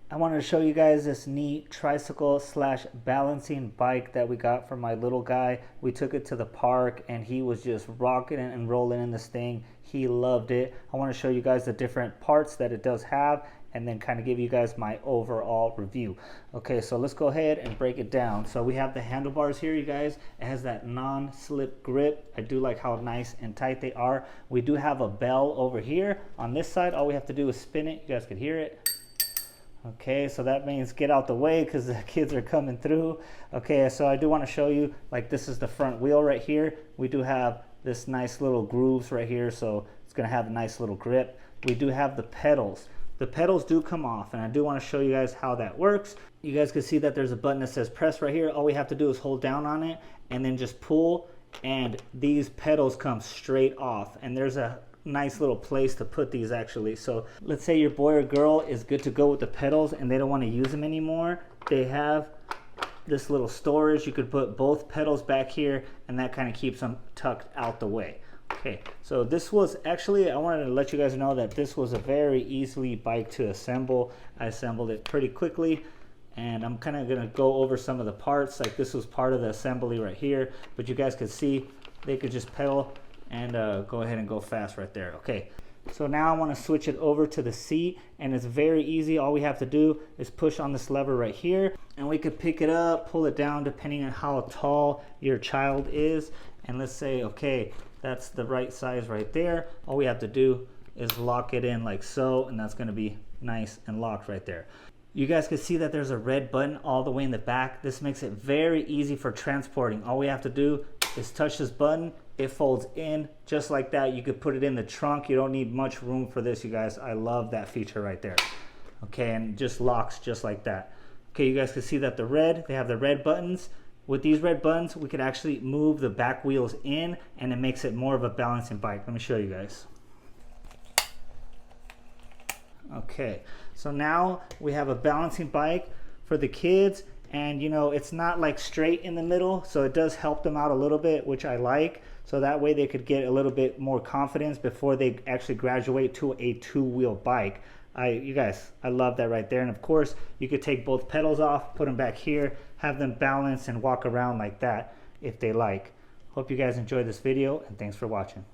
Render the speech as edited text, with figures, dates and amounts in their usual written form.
I wanted to show you guys this neat tricycle slash balancing bike that we got for my little guy. We took it to the park and he was just rocking it and rolling in this thing. He loved it. I want to show you guys the different parts that it does have and then kind of give you guys my overall review. Okay, so let's go ahead and break it down. So we have the handlebars here, you guys. It has that non-slip grip. I do like how nice and tight they are. We do have a bell over here. On this side, all we have to do is spin it. You guys can hear it. Okay, so that means get out the way because the kids are coming through. Okay, so I do want to show you, like, this is the front wheel right here. We do have this nice little grooves right here, so it's going to have a nice little grip. We do have the pedals. The pedals do come off, and I do want to show you guys how that works. You guys can see that there's a button that says press right here. All we have to do is hold down on it and then just pull, and these pedals come straight off. And there's a nice little place to put these actually. So let's say your boy or girl is good to go with the pedals and they don't want to use them anymore. They have this little storage. You could put both pedals back here and that kind of keeps them tucked out the way. Okay, so this was actually, I wanted to let you guys know that this was a very easily bike to assemble. I assembled it pretty quickly, and I'm kind of going to go over some of the parts. Like, this was part of the assembly right here, but you guys could see they could just pedal and go ahead and go fast right there. Okay, so now I want to switch it over to the seat, and it's very easy. All we have to do is push on this lever right here, and we could pick it up, pull it down depending on how tall your child is. And let's say, okay, that's the right size right there. All we have to do is lock it in like so, and that's going to be nice and locked right there. You guys can see that there's a red button all the way in the back. This makes it very easy for transporting. All we have to do is touch this button. It folds in just like that. You could put it in the trunk. You don't need much room for this, you guys. I love that feature right there. Okay, and just locks just like that. Okay, you guys can see that they have the red buttons. With these red buttons, we could actually move the back wheels in, and it makes it more of a balancing bike. Let me show you guys. Okay, so now we have a balancing bike for the kids, and you know, it's not like straight in the middle, so it does help them out a little bit, which I like. So that way they could get a little bit more confidence before they actually graduate to a two-wheel bike. You guys, I love that right there. And of course, you could take both pedals off, put them back here, have them balance and walk around like that if they like. Hope you guys enjoyed this video, and thanks for watching.